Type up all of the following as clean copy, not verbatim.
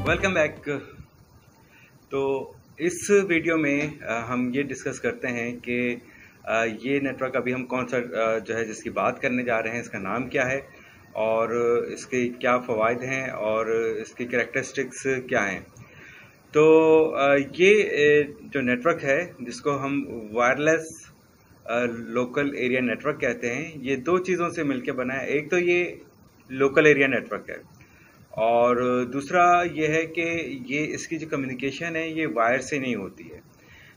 Welcome back. तो इस video में हम ये डिस्कस करते हैं कि ये नेटवर्क अभी हम कौन सा जो है जिसकी बात करने जा रहे हैं, इसका नाम क्या है और इसके क्या फ़वाइद हैं और इसकी कैरेक्टरिस्टिक्स क्या हैं। तो ये जो नेटवर्क है जिसको हम वायरलेस लोकल एरिया नेटवर्क कहते हैं, ये दो चीज़ों से मिलकर बना है। एक तो ये लोकल एरिया नेटवर्क है और दूसरा ये है कि ये इसकी जो कम्युनिकेशन है ये वायर से नहीं होती है।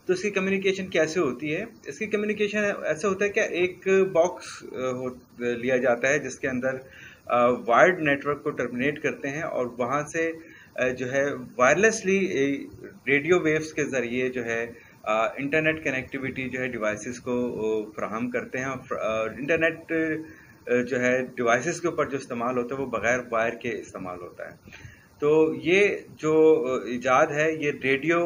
तो इसकी कम्युनिकेशन कैसे होती है? इसकी कम्युनिकेशन ऐसे होता है कि एक बॉक्स लिया जाता है जिसके अंदर वायर्ड नेटवर्क को टर्मिनेट करते हैं और वहाँ से जो है वायरलेसली रेडियो वेव्स के ज़रिए जो है इंटरनेट कनेक्टिविटी जो है डिवाइसेस को फ्राहम करते हैं। और इंटरनेट जो है डिवाइसेस के ऊपर जो इस्तेमाल होता है वो बग़ैर वायर के इस्तेमाल होता है। तो ये जो इजाद है ये रेडियो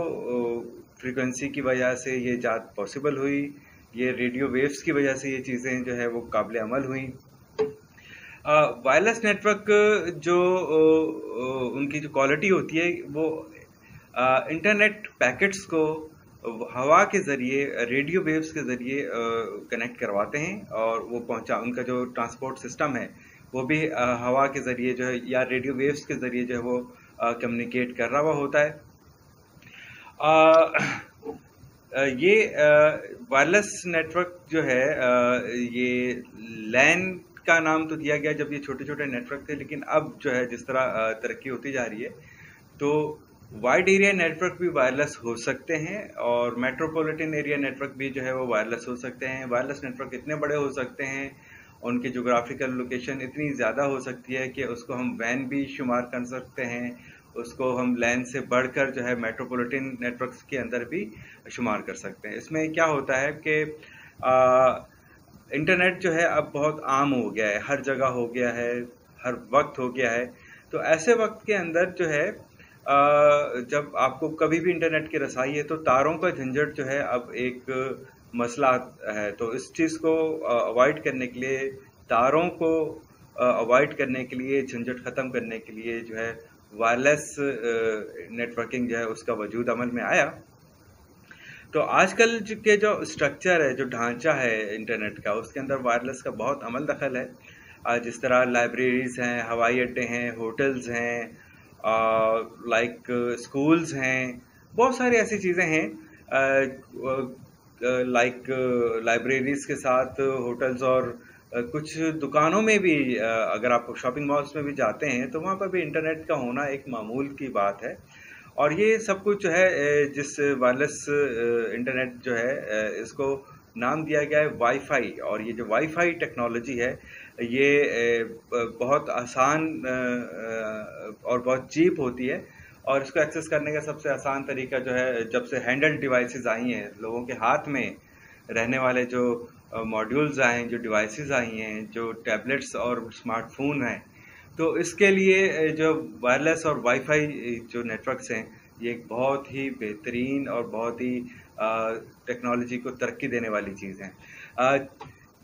फ्रीक्वेंसी की वजह से ये इजाद पॉसिबल हुई, ये रेडियो वेव्स की वजह से ये चीज़ें जो है वो काबिल अमल हुई। वायरलेस नेटवर्क जो उनकी जो क्वालिटी होती है वो इंटरनेट पैकेट्स को हवा के ज़रिए रेडियो वेव्स के ज़रिए कनेक्ट करवाते हैं और वो उनका जो ट्रांसपोर्ट सिस्टम है वो भी हवा के ज़रिए जो है या रेडियो वेव्स के ज़रिए जो है वो कम्युनिकेट कर रहा हुआ होता है। ये वायरलेस नेटवर्क जो है ये लैन का नाम तो दिया गया जब ये छोटे छोटे नेटवर्क थे, लेकिन अब जो है जिस तरह तरक्की होती जा रही है तो वाइड एरिया नेटवर्क भी वायरलेस हो सकते हैं और मेट्रोपॉलिटन एरिया नेटवर्क भी जो है वो वायरलेस हो सकते हैं। वायरलेस नेटवर्क इतने बड़े हो सकते हैं, उनकी जोग्राफिकल लोकेशन इतनी ज़्यादा हो सकती है कि उसको हम वैन भी शुमार कर सकते हैं, उसको हम लैन से बढ़कर जो है मेट्रोपॉलिटन नेटवर्क्स के अंदर भी शुमार कर सकते हैं। इसमें क्या होता है कि इंटरनेट जो है अब बहुत आम हो गया है, हर जगह हो गया है, हर वक्त हो गया है। तो ऐसे वक्त के अंदर जो है जब आपको कभी भी इंटरनेट की रसाई है तो तारों का झंझट जो है अब एक मसला है। तो इस चीज़ को अवॉइड करने के लिए, तारों को अवॉइड करने के लिए, झंझट ख़त्म करने के लिए जो है वायरलेस नेटवर्किंग जो है उसका वजूद अमल में आया। तो आजकल के जो स्ट्रक्चर है, जो ढांचा है इंटरनेट का, उसके अंदर वायरलेस का बहुत अमल दखल है। जिस तरह लाइब्रेरीज़ हैं, हवाई अड्डे हैं, होटल्स हैं, लाइक स्कूल्स हैं, बहुत सारी ऐसी चीज़ें हैं लाइक लाइब्रेरीज़ के साथ होटल्स और कुछ दुकानों में भी अगर आप शॉपिंग मॉल्स में भी जाते हैं तो वहाँ पर भी इंटरनेट का होना एक मामूल की बात है। और ये सब कुछ जो है जिस वायरलेस इंटरनेट जो है इसको नाम दिया गया है वाईफाई। और ये जो वाईफाई टेक्नोलॉजी है ये बहुत आसान और बहुत चीप होती है और इसको एक्सेस करने का सबसे आसान तरीका जो है, जब से हैंडल डिवाइसेस आई हैं, लोगों के हाथ में रहने वाले जो मॉड्यूल्स आए हैं, जो डिवाइसेस आई हैं, जो टैबलेट्स और स्मार्टफोन हैं, तो इसके लिए जो वायरलेस और वाईफाई जो नेटवर्क्स हैं ये एक बहुत ही बेहतरीन और बहुत ही टेक्नोलॉजी को तरक्की देने वाली चीज़ है।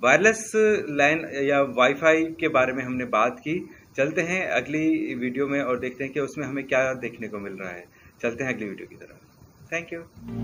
वायरलेस लैन या वाईफाई के बारे में हमने बात की। चलते हैं अगली वीडियो में और देखते हैं कि उसमें हमें क्या देखने को मिल रहा है। चलते हैं अगली वीडियो की तरफ। Thank you.